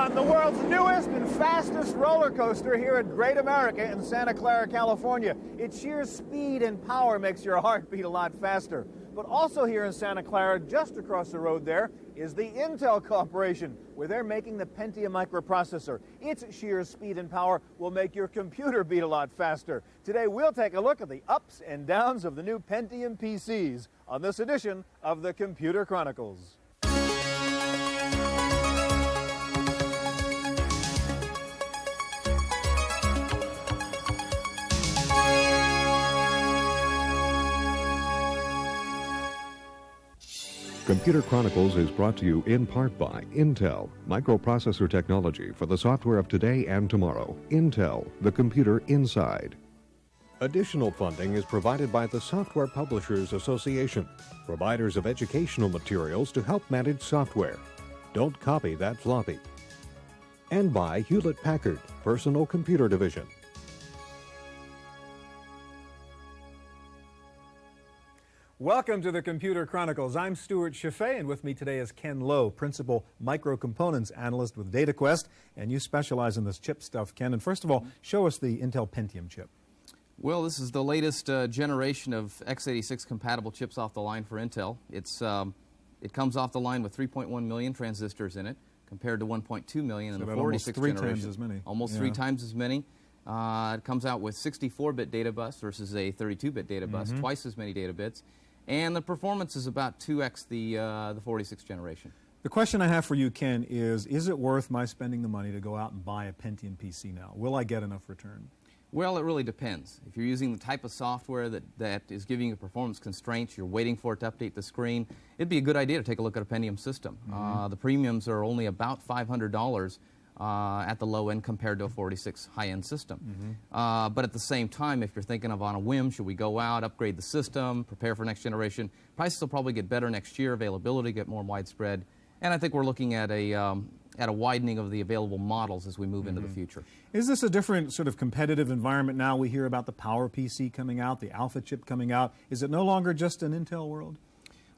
on the world's newest and fastest roller coaster here at Great America in Santa Clara, California. Its sheer speed and power makes your heart beat a lot faster. But also here in Santa Clara, just across the road there, is the Intel Corporation, where they're making the Pentium microprocessor. Its sheer speed and power will make your computer beat a lot faster. Today we'll take a look at the ups and downs of the new Pentium PCs on this edition of the Computer Chronicles. Computer Chronicles is brought to you in part by Intel, microprocessor technology for the software of today and tomorrow. Intel, the computer inside. Additional funding is provided by the Software Publishers Association, providers of educational materials to help manage software. Don't copy that floppy. And by Hewlett-Packard, Personal Computer Division. Welcome to the Computer Chronicles. I'm Stuart Chaffee, and with me today is Ken Lowe, Principal Microcomponents Analyst with DataQuest. And you specialize in this chip stuff, Ken. And first of all, show us the Intel Pentium chip. Well, this is the latest generation of x86 compatible chips off the line for Intel. It comes off the line with 3.1 million transistors in it, compared to 1.2 million in the 46 generation. Almost 3 times as many. Almost 3 times as many. It comes out with 64-bit data bus versus a 32-bit data bus, twice as many data bits. And the performance is about 2x the 46 generation. The question I have for you, Ken, is it worth my spending the money to go out and buy a Pentium PC now? Will I get enough return? Well, it really depends. If you're using the type of software that is giving you performance constraints, you're waiting for it to update the screen, it'd be a good idea to take a look at a Pentium system. The premiums are only about $500 at the low end compared to a 46 high-end system. But at the same time, if you're thinking of on a whim, should we go out, upgrade the system, prepare for next generation, prices will probably get better next year, availability get more widespread, and I think we're looking at a widening of the available models as we move into the future. Is this a different sort of competitive environment now? We hear about the Power PC coming out, the Alpha chip coming out. Is it no longer just an Intel world?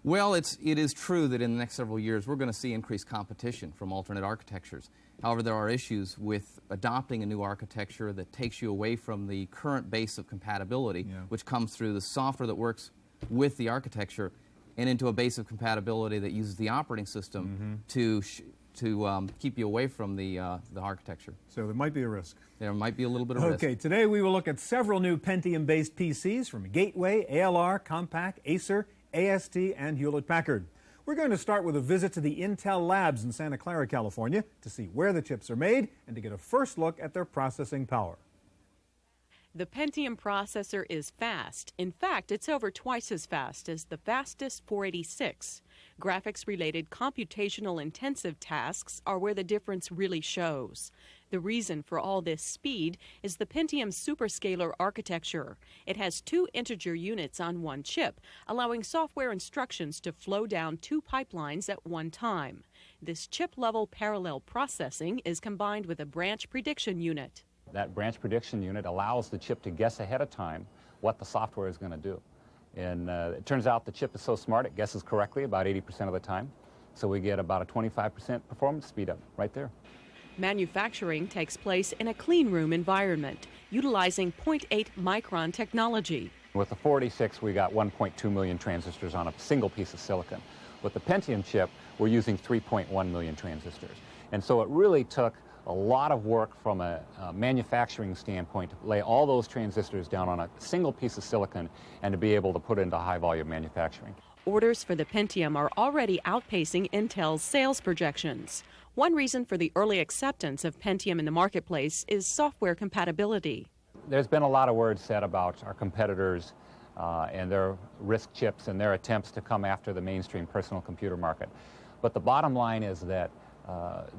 Well, it is true that in the next several years we're going to see increased competition from alternate architectures. However, there are issues with adopting a new architecture that takes you away from the current base of compatibility, which comes through the software that works with the architecture, and into a base of compatibility that uses the operating system to keep you away from the architecture. So there might be a risk. There might be a little bit of risk. Okay, today we will look at several new Pentium-based PCs from Gateway, ALR, Compaq, Acer, AST, and Hewlett-Packard. We're going to start with a visit to the Intel Labs in Santa Clara, California, to see where the chips are made and to get a first look at their processing power. The Pentium processor is fast. In fact, it's over twice as fast as the fastest 486. Graphics-related computational intensive tasks are where the difference really shows. The reason for all this speed is the Pentium superscalar architecture. It has 2 integer units on one chip, allowing software instructions to flow down 2 pipelines at one time. This chip-level parallel processing is combined with a branch prediction unit. That branch prediction unit allows the chip to guess ahead of time what the software is going to do. And it turns out the chip is so smart it guesses correctly about 80% of the time. So we get about a 25% performance speed up right there. Manufacturing takes place in a clean room environment, utilizing 0.8 micron technology. With the 486, we got 1.2 million transistors on a single piece of silicon. With the Pentium chip, we're using 3.1 million transistors. And so it really took a lot of work from a manufacturing standpoint to lay all those transistors down on a single piece of silicon and to be able to put into high-volume manufacturing. Orders for the Pentium are already outpacing Intel's sales projections. One reason for the early acceptance of Pentium in the marketplace is software compatibility. There's been a lot of words said about our competitors and their RISC chips and their attempts to come after the mainstream personal computer market. But the bottom line is that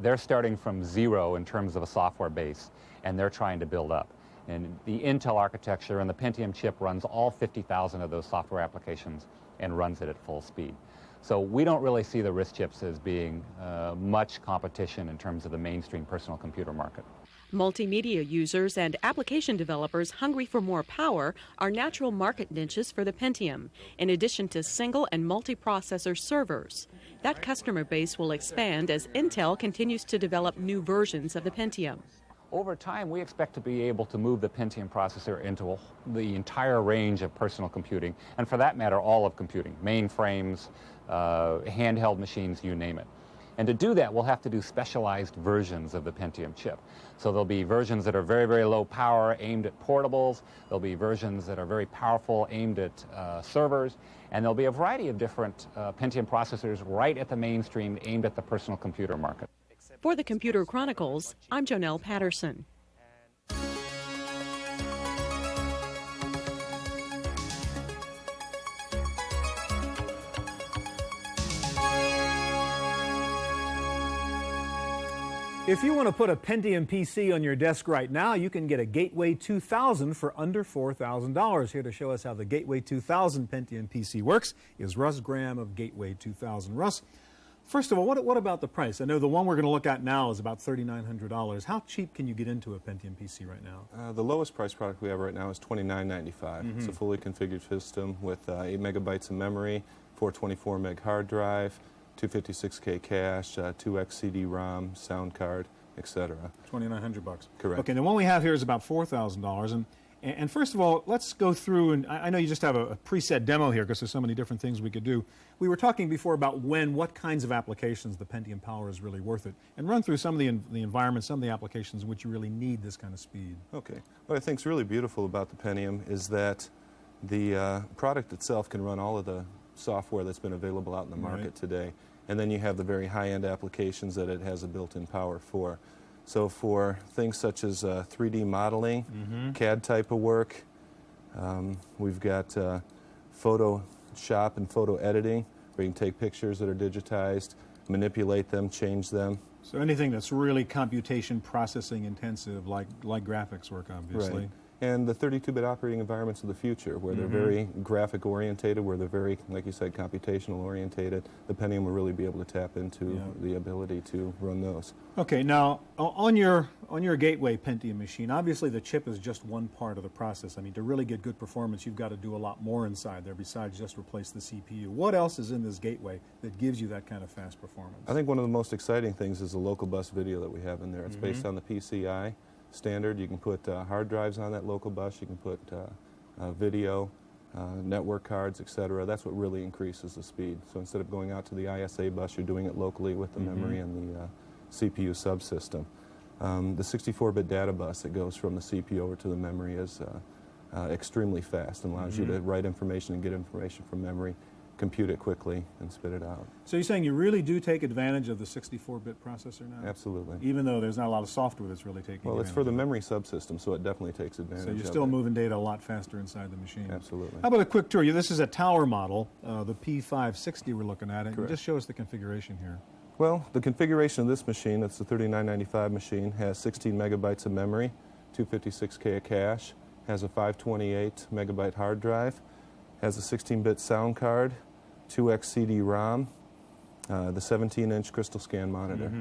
they're starting from zero in terms of a software base, and they're trying to build up. And the Intel architecture and the Pentium chip runs all 50,000 of those software applications and runs it at full speed. So we don't really see the RISC chips as being much competition in terms of the mainstream personal computer market. Multimedia users and application developers hungry for more power are natural market niches for the Pentium, in addition to single and multiprocessor servers. That customer base will expand as Intel continues to develop new versions of the Pentium. Over time, we expect to be able to move the Pentium processor into the entire range of personal computing, and for that matter, all of computing, mainframes, handheld machines, you name it. And to do that, we'll have to do specialized versions of the Pentium chip. So there'll be versions that are very, very low power, aimed at portables. There'll be versions that are very powerful, aimed at servers. And there'll be a variety of different Pentium processors right at the mainstream, aimed at the personal computer market. For the Computer Chronicles, I'm Jonelle Patterson. If you want to put a Pentium PC on your desk right now, you can get a Gateway 2000 for under $4,000. Here to show us how the Gateway 2000 Pentium PC works is Russ Graham of Gateway 2000. Russ, first of all, what about the price? I know the one we're going to look at now is about $3,900. How cheap can you get into a Pentium PC right now? The lowest price product we have right now is $29.95. It's a fully configured system with 8 megabytes of memory, 424 meg hard drive, 256K cache, 2x CD-ROM, sound card, etc. $2,900. Correct. Okay, the one we have here is about $4,000. And first of all, let's go through, and I know you just have a preset demo here because there's so many different things we could do. We were talking before about what kinds of applications the Pentium power is really worth it, and run through some of the environments, some of the applications in which you really need this kind of speed. Okay. What I think is really beautiful about the Pentium is that the product itself can run all of the software that's been available out in the market today. And then you have the very high-end applications that it has a built-in power for. So for things such as 3D modeling, CAD type of work, we've got Photoshop and photo editing, where you can take pictures that are digitized, manipulate them, change them. So anything that's really computation processing intensive, like graphics work, obviously. Right. And the 32-bit operating environments of the future, where they're very graphic-orientated, where they're very, like you said, computational-orientated. The Pentium will really be able to tap into the ability to run those. Okay, now, on your Gateway Pentium machine, obviously the chip is just one part of the process. I mean, to really get good performance, you've got to do a lot more inside there besides just replace the CPU. What else is in this Gateway that gives you that kind of fast performance? I think one of the most exciting things is the local bus video that we have in there. It's based on the PCI standard. You can put hard drives on that local bus. You can put video, network cards, etc. That's what really increases the speed. So instead of going out to the ISA bus, you're doing it locally with the memory and the CPU subsystem. The 64-bit data bus that goes from the CPU over to the memory is extremely fast and allows you to write information and get information from memory, compute it quickly, and spit it out. So you're saying you really do take advantage of the 64-bit processor now? Absolutely. Even though there's not a lot of software that's really taking Well, advantage it's for the of it. memory subsystem, so it definitely takes advantage So of you're it. still moving data a lot faster inside the machine. Absolutely. How about a quick tour? This is a tower model, the P560 we're looking at. And Correct. just show us the configuration here. Well, the configuration of this machine, it's the 3995 machine, has 16 megabytes of memory, 256K of cache, has a 528 megabyte hard drive, has a 16-bit sound card, 2x CD-ROM, the 17-inch crystal scan monitor.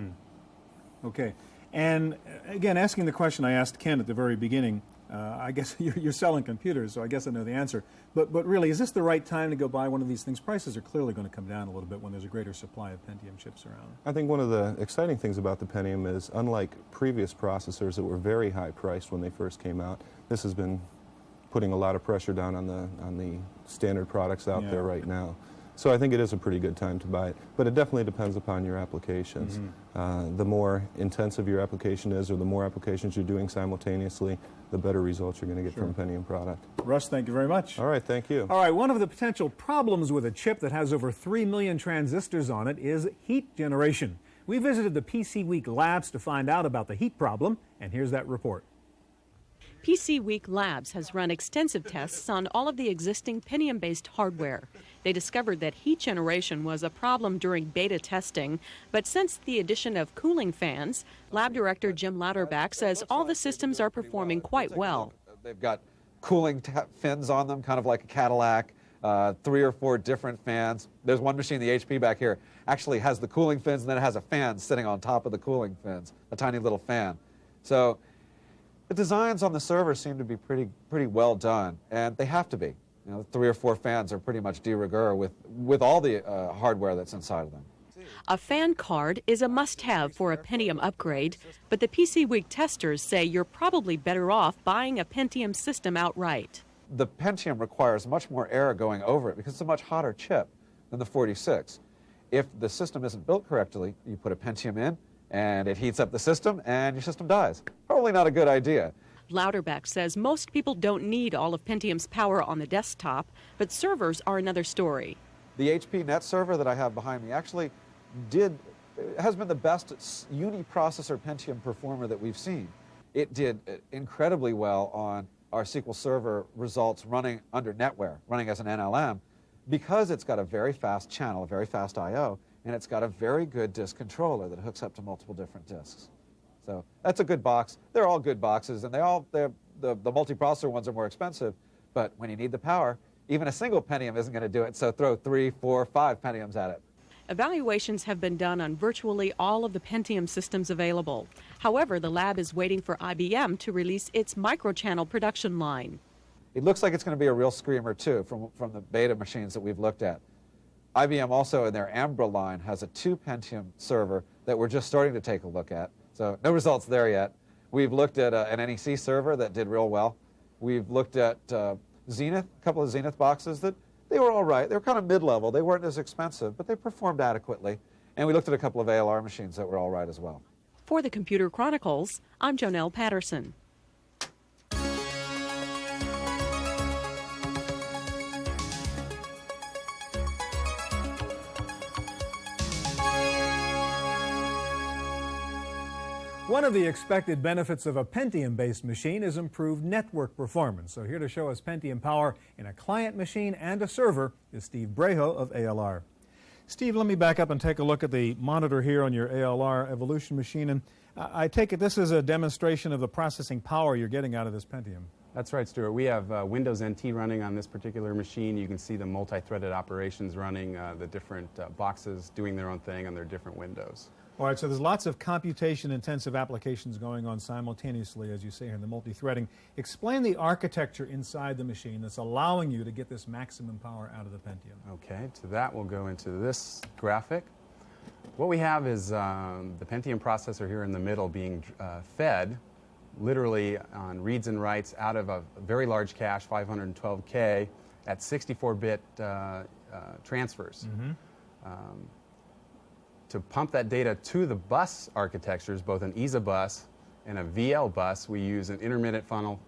Okay. And again, asking the question I asked Ken at the very beginning, I guess you're selling computers, so I guess I know the answer. But really, is this the right time to go buy one of these things? Prices are clearly going to come down a little bit when there's a greater supply of Pentium chips around. I think one of the exciting things about the Pentium is, unlike previous processors that were very high priced when they first came out, this has been putting a lot of pressure down on the standard products out there right now. So I think it is a pretty good time to buy it, but it definitely depends upon your applications. The more intensive your application is, or the more applications you're doing simultaneously, the better results you're going to get from a Pentium product. Russ, thank you very much. All right, thank you. All right, one of the potential problems with a chip that has over 3 million transistors on it is heat generation. We visited the PC Week labs to find out about the heat problem, and here's that report. PC Week Labs has run extensive tests on all of the existing Pentium-based hardware. They discovered that heat generation was a problem during beta testing, but since the addition of cooling fans, Lab Director Jim Lauterbach says all the systems are performing quite well. They've got cooling fins on them, kind of like a Cadillac, 3 or 4 different fans. There's one machine, the HP back here, actually has the cooling fins, and then it has a fan sitting on top of the cooling fins, a tiny little fan. So The designs on the server seem to be pretty well done, and they have to be. You know, 3 or 4 fans are pretty much de rigueur with all the hardware that's inside of them. A fan card is a must-have for a Pentium upgrade, but the PC Week testers say you're probably better off buying a Pentium system outright. The Pentium requires much more air going over it because it's a much hotter chip than the 46. If the system isn't built correctly, you put a Pentium in, and it heats up the system, and your system dies. Probably not a good idea. Louderbeck says most people don't need all of Pentium's power on the desktop, but servers are another story. The HP Net server that I have behind me actually has been the best uniprocessor Pentium performer that we've seen. It did incredibly well on our SQL Server results running under NetWare, running as an NLM, because it's got a very fast channel, a very fast I/O, and it's got a very good disk controller that hooks up to multiple different disks. So that's a good box. They're all good boxes, and the multiprocessor ones are more expensive, but when you need the power, even a single Pentium isn't going to do it, so throw 3, 4, 5 Pentiums at it. Evaluations have been done on virtually all of the Pentium systems available. However, the lab is waiting for IBM to release its microchannel production line. It looks like it's going to be a real screamer, too, from the beta machines that we've looked at. IBM also, in their Ambra line, has a 2 Pentium server that we're just starting to take a look at. So no results there yet. We've looked at an NEC server that did real well. We've looked at Zenith, a couple of Zenith boxes that they were all right. They were kind of mid-level. They weren't as expensive, but they performed adequately. And we looked at a couple of ALR machines that were all right as well. For the Computer Chronicles, I'm Jonelle Patterson. One of the expected benefits of a Pentium-based machine is improved network performance. So here to show us Pentium power in a client machine and a server is Steve Brejo of ALR. Steve, let me back up and take a look at the monitor here on your ALR Evolution machine. And I take it this is a demonstration of the processing power you're getting out of this Pentium. That's right, Stuart. We have Windows NT running on this particular machine. You can see the multi-threaded operations running, the different boxes doing their own thing on their different windows. All right, so there's lots of computation-intensive applications going on simultaneously, as you say here in the multi-threading. Explain the architecture inside the machine that's allowing you to get this maximum power out of the Pentium. Okay, to that we'll go into this graphic. What we have is the Pentium processor here in the middle being fed literally on reads and writes out of a very large cache, 512K, at 64-bit transfers. To pump that data to the bus architectures, both an ESA bus and a VL bus, we use an intermittent funnel,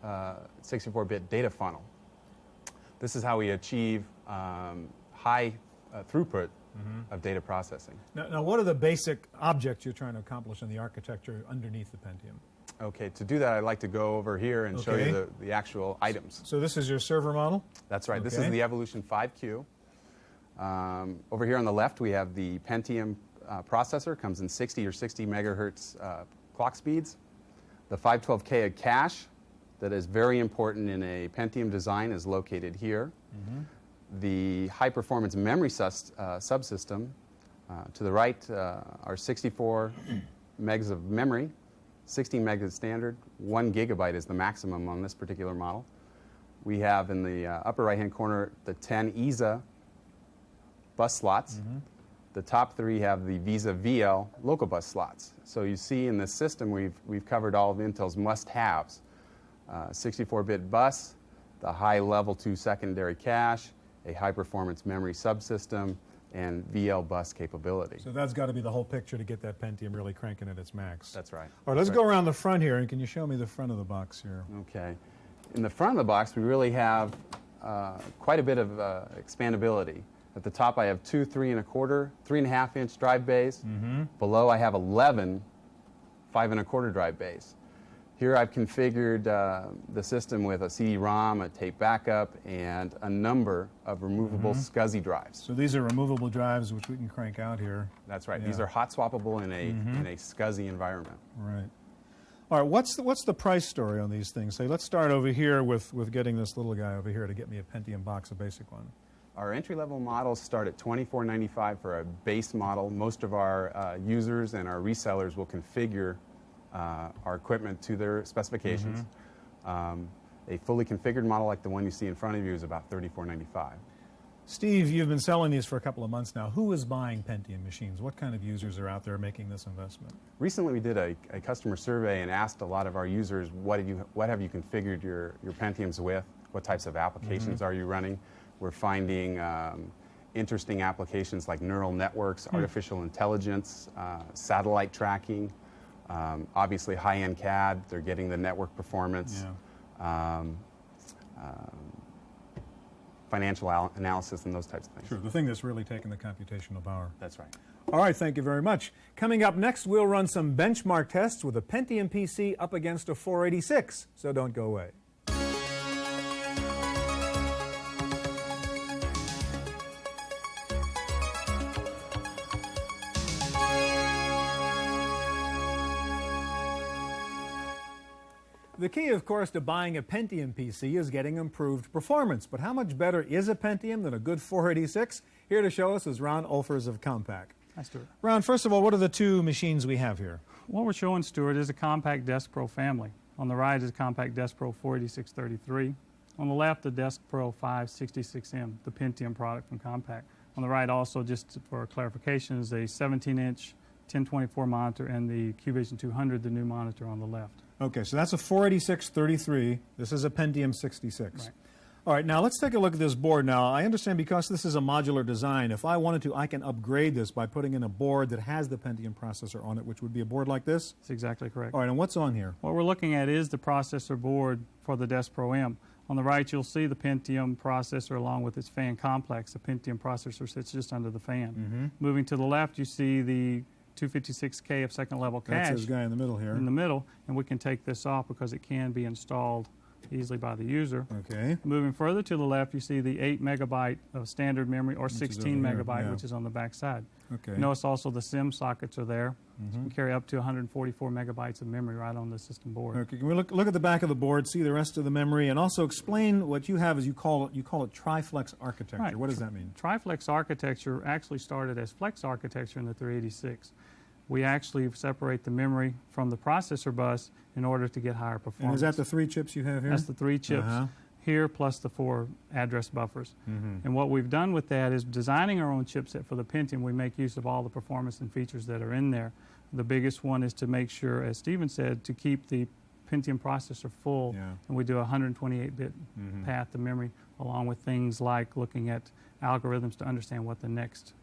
64-bit data funnel. This is how we achieve high throughput of data processing. Now, what are the basic objects you're trying to accomplish in the architecture underneath the Pentium? Okay, to do that, I'd like to go over here and show you the actual items. So this is your server model? That's right. This is the Evolution 5Q. Over here on the left, we have the Pentium processor. Comes in 60 or 60 megahertz clock speeds. The 512K cache that is very important in a Pentium design is located here. The high-performance memory subsystem to the right are 64 megs of memory, 16 megs is standard, 1 gigabyte is the maximum on this particular model. We have in the upper right-hand corner the 10 ESA bus slots. The top 3 have the Visa VL local bus slots. So you see in this system we've covered all of Intel's must-haves. 64-bit bus, the high level 2 secondary cache, a high-performance memory subsystem, and VL bus capability. So that's got to be the whole picture to get that Pentium really cranking at its max. That's right. All right, let's go around the front here, and can you show me the front of the box here? Okay. In the front of the box, we really have quite a bit of expandability. At the top, I have 2 3.25, 3.5-inch drive bays. Below, I have 11 5.25 drive bays. Here, I've configured the system with a CD-ROM, a tape backup, and a number of removable SCSI drives. So these are removable drives, which we can crank out here. That's right. These are hot swappable in a SCSI environment. Right. All right. What's the price story on these things? Say, let's start over here with getting this little guy over here to get me a Pentium box, a basic one. Our entry-level models start at $24.95 for a base model. Most of our users and our resellers will configure our equipment to their specifications. A fully configured model like the one you see in front of you is about $34.95. Steve, you've been selling these for a couple of months now. Who is buying Pentium machines? What kind of users are out there making this investment? Recently we did a customer survey and asked a lot of our users, what have you configured your Pentiums with? What types of applications are you running? We're finding interesting applications like neural networks, artificial intelligence, satellite tracking, obviously high-end CAD. They're getting the network performance. Financial analysis and those types of things. Sure, the thing that's really taking the computational power. That's right. All right, thank you very much. Coming up next, we'll run some benchmark tests with a Pentium PC up against a 486, so don't go away. The key, of course, to buying a Pentium PC is getting improved performance. But how much better is a Pentium than a good 486? Here to show us is Ron Olfers of Compaq. Hi, Stuart. Ron, first of all, what are the two machines we have here? What we're showing, Stuart, is a Compaq Desk Pro family. On the right is a Compaq Desk Pro 48633. On the left, the Desk Pro 566M, the Pentium product from Compaq. On the right also, just for clarification, is a 17-inch 1024 monitor and the QVision 200, the new monitor on the left. Okay, so that's a 48633. This is a Pentium 66. Right. All right, now let's take a look at this board. Now, I understand because this is a modular design, if I wanted to, I can upgrade this by putting in a board that has the Pentium processor on it, which would be a board like this? That's exactly correct. All right, and what's on here? What we're looking at is the processor board for the Desk Pro M. On the right, you'll see the Pentium processor along with its fan complex. The Pentium processor sits just under the fan. Moving to the left, you see the 256K of second level cache. That's this guy in the middle here. In the middle, and we can take this off because it can be installed easily by the user. Okay. Moving further to the left, you see the 8 megabyte of standard memory, or 16 megabyte, which is on the back side. Okay. Notice also the SIM sockets are there. So we carry up to 144 megabytes of memory right on the system board. Okay. Can we look at the back of the board, see the rest of the memory, and also explain what you have as you call it Triflex architecture. Right. What does that mean? Triflex architecture actually started as Flex architecture in the 386. We actually separate the memory from the processor bus in order to get higher performance. And is that the 3 chips you have here? That's the 3 chips here plus the 4 address buffers. And what we've done with that is designing our own chipset for the Pentium. We make use of all the performance and features that are in there. The biggest one is to make sure, as Stephen said, to keep the Pentium processor full. And we do a 128-bit path to memory, along with things like looking at algorithms to understand what the next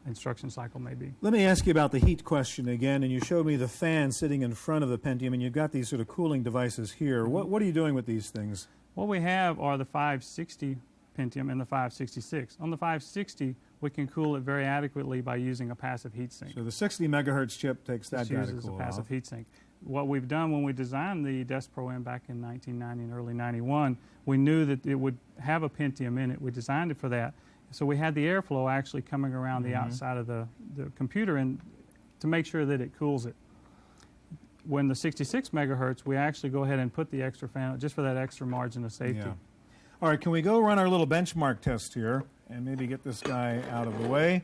instruction cycle may be. Let me ask you about the heat question again, and you showed me the fan sitting in front of the Pentium, and you've got these sort of cooling devices here. What are you doing with these things? What we have are the 560 Pentium and the 566. On the 560, we can cool it very adequately by using a passive heatsink. So the 60 megahertz chip takes that guy to uses cool a passive off. heatsink. What we've done when we designed the Desk Pro M back in 1990 and early 91, we knew that it would have a Pentium in it. We designed it for that. So we had the airflow actually coming around the outside of the computer and to make sure that it cools it. When the 66 megahertz, we actually go ahead and put the extra fan just for that extra margin of safety. Yeah. All right, can we go run our little benchmark test here and maybe get this guy out of the way?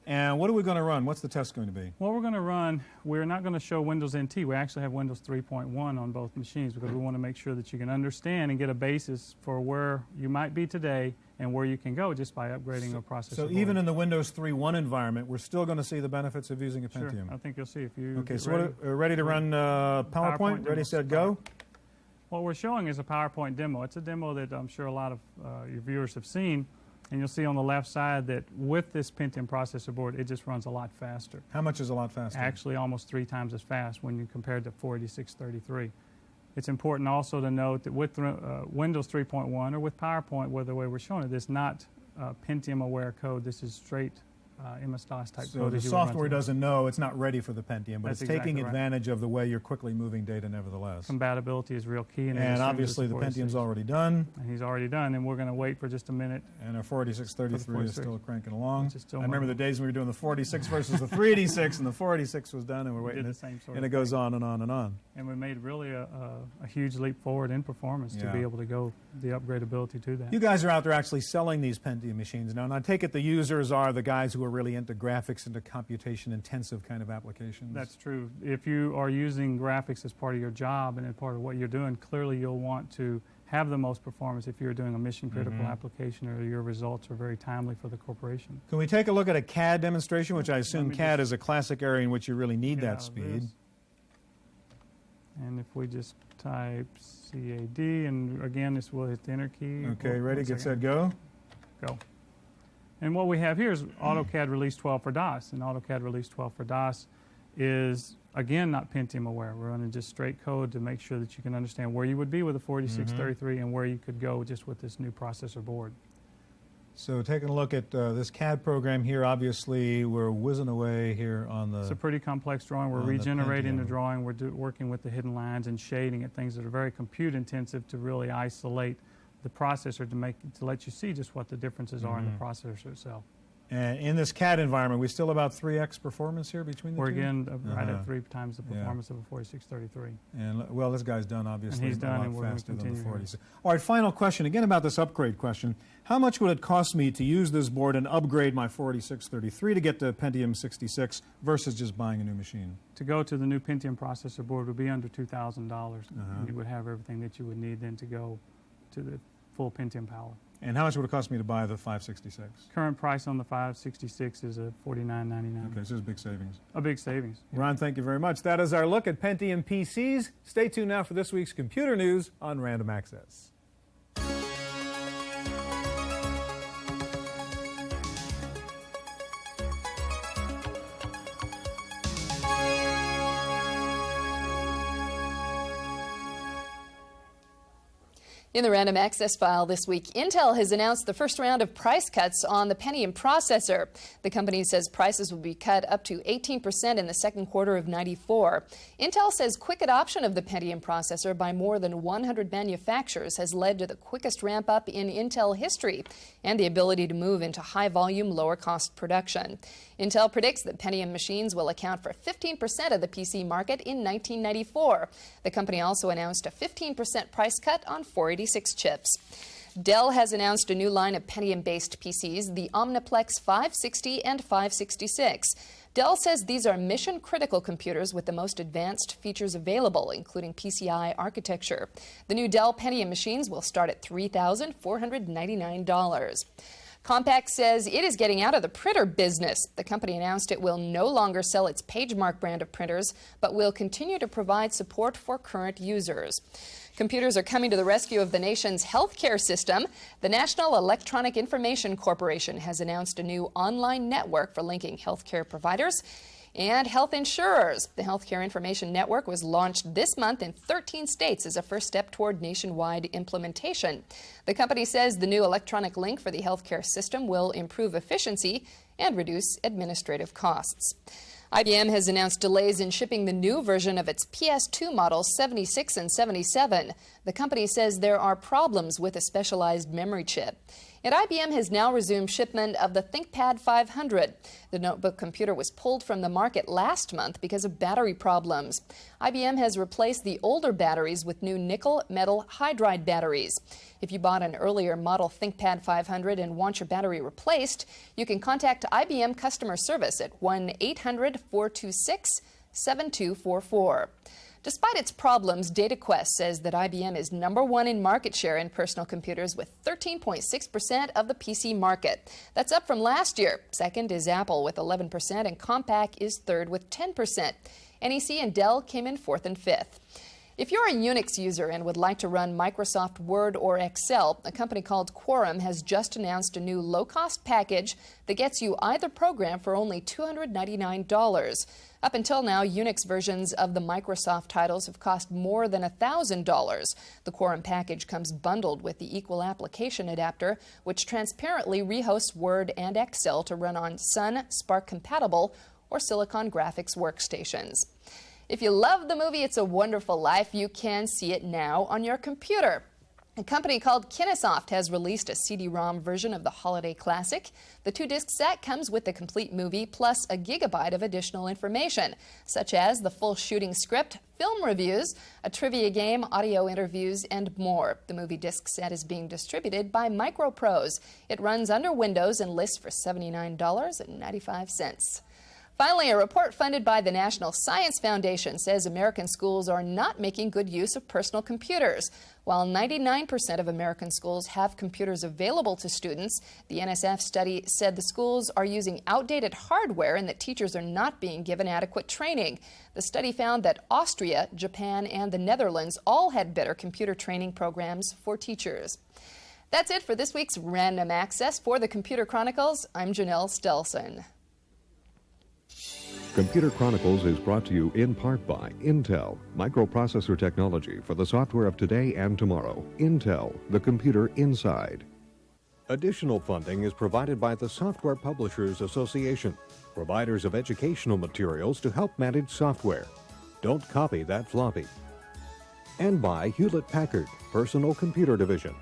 And what are we going to run? What's the test going to be? What we're going to run, we're not going to show Windows NT. We actually have Windows 3.1 on both machines because we want to make sure that you can understand and get a basis for where you might be today and where you can go just by upgrading a processor. So even in the Windows 3.1 environment, we're still going to see the benefits of using a Pentium. Sure, I think you'll see if you. Okay, so we're ready to run PowerPoint? Ready, set, go? What we're showing is a PowerPoint demo. It's a demo that I'm sure a lot of your viewers have seen. And you'll see on the left side that with this Pentium processor board, it just runs a lot faster. How much is a lot faster? Actually, almost 3 times as fast when you compare it to 48633. It's important also to note that with Windows 3.1 or with PowerPoint, where the way we're showing it, it's not Pentium-aware code. This is straight MS-DOS type code. So the software doesn't know, it's not ready for the Pentium, but That's it's taking exactly right. advantage of the way you're quickly moving data nevertheless. Compatibility is real key. And obviously the Pentium's already done. And he's already done, and we're going to wait for just a minute. And our 48633 is still cranking along. Still I remember the days when we were doing the 46 versus the 386, and the 486 was done, and we're waiting, the same sort and of it goes on and on and on. And we made really a huge leap forward in performance to be able to go the upgradability to that. You guys are out there actually selling these Pentium machines now, and I take it the users are the guys who are really into graphics, into computation-intensive kind of applications. That's true. If you are using graphics as part of your job and as part of what you're doing, clearly you'll want to have the most performance if you're doing a mission-critical application or your results are very timely for the corporation. Can we take a look at a CAD demonstration, which I assume CAD is a classic area in which you really need that speed? And if we just type CAD, and again, this will hit the enter key. Okay, ready, get set, go. Go. And what we have here is AutoCAD Release 12 for DOS. And AutoCAD Release 12 for DOS is, again, not Pentium aware. We're running just straight code to make sure that you can understand where you would be with a 4633 and where you could go just with this new processor board. So taking a look at this CAD program here, obviously we're whizzing away here on the... It's a pretty complex drawing. We're regenerating the drawing. We're working with the hidden lines and shading at things that are very compute intensive to really isolate the processor to let you see just what the differences are in the processor itself. And in this CAD environment, we still about 3x performance here between the two? We're again right at 3 times the performance of a 4633. And well, this guy's done obviously and he's done, and a we're lot faster than the 46. Here. All right, final question again about this upgrade question. How much would it cost me to use this board and upgrade my 4633 to get to Pentium 66 versus just buying a new machine? To go to the new Pentium processor board would be under $2,000. You would have everything that you would need then to go to the full Pentium power. And how much would it cost me to buy the 566? Current price on the 566 is $49.99. Okay, so it's a big savings. A big savings. Ron, thank you very much. That is our look at Pentium PCs. Stay tuned now for this week's computer news on Random Access. In the Random Access file this week, Intel has announced the first round of price cuts on the Pentium processor. The company says prices will be cut up to 18% in the second quarter of '94. Intel says quick adoption of the Pentium processor by more than 100 manufacturers has led to the quickest ramp up in Intel history and the ability to move into high-volume, lower-cost production. Intel predicts that Pentium machines will account for 15% of the PC market in 1994. The company also announced a 15% price cut on 486 chips. Dell has announced a new line of Pentium-based PCs, the Omniplex 560 and 566. Dell says these are mission-critical computers with the most advanced features available, including PCI architecture. The new Dell Pentium machines will start at $3,499. Compaq says it is getting out of the printer business. The company announced it will no longer sell its PageMark brand of printers, but will continue to provide support for current users. Computers are coming to the rescue of the nation's healthcare system. The National Electronic Information Corporation has announced a new online network for linking healthcare providers and health insurers. The Healthcare Information Network was launched this month in 13 states as a first step toward nationwide implementation. The company says the new electronic link for the healthcare system will improve efficiency and reduce administrative costs. IBM has announced delays in shipping the new version of its PS2 models 76 and 77. The company says there are problems with a specialized memory chip. And IBM has now resumed shipment of the ThinkPad 500. The notebook computer was pulled from the market last month because of battery problems. IBM has replaced the older batteries with new nickel metal hydride batteries. If you bought an earlier model ThinkPad 500 and want your battery replaced, you can contact IBM customer service at 1-800-426-7244. Despite its problems, DataQuest says that IBM is #1 in market share in personal computers with 13.6% of the PC market. That's up from last year. Second is Apple with 11%, and Compaq is third with 10%. NEC and Dell came in fourth and fifth. If you're a Unix user and would like to run Microsoft Word or Excel, a company called Quorum has just announced a new low-cost package that gets you either program for only $299. Up until now, Unix versions of the Microsoft titles have cost more than $1,000. The Quorum package comes bundled with the Equal Application Adapter, which transparently rehosts Word and Excel to run on Sun, Spark-compatible, or Silicon Graphics workstations. If you love the movie It's a Wonderful Life, you can see it now on your computer. A company called Kinesoft has released a CD-ROM version of the Holiday Classic. The 2-disc set comes with the complete movie plus a gigabyte of additional information, such as the full shooting script, film reviews, a trivia game, audio interviews, and more. The movie disc set is being distributed by MicroProse. It runs under Windows and lists for $79.95. Finally, a report funded by the National Science Foundation says American schools are not making good use of personal computers. While 99% of American schools have computers available to students, the NSF study said the schools are using outdated hardware and that teachers are not being given adequate training. The study found that Austria, Japan, and the Netherlands all had better computer training programs for teachers. That's it for this week's Random Access. For the Computer Chronicles, I'm Janelle Stelson. Computer Chronicles is brought to you in part by Intel, microprocessor technology for the software of today and tomorrow. Intel, the computer inside. Additional funding is provided by the Software Publishers Association, providers of educational materials to help manage software. Don't copy that floppy. And by Hewlett-Packard, Personal Computer Division.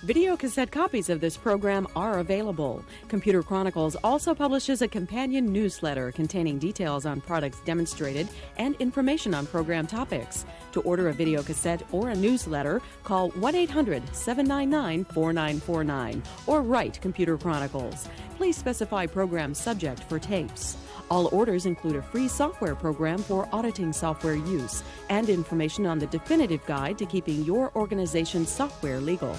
Video cassette copies of this program are available. Computer Chronicles also publishes a companion newsletter containing details on products demonstrated and information on program topics. To order a video cassette or a newsletter, call 1-800-799-4949 or write Computer Chronicles. Please specify program subject for tapes. All orders include a free software program for auditing software use and information on the definitive guide to keeping your organization's software legal.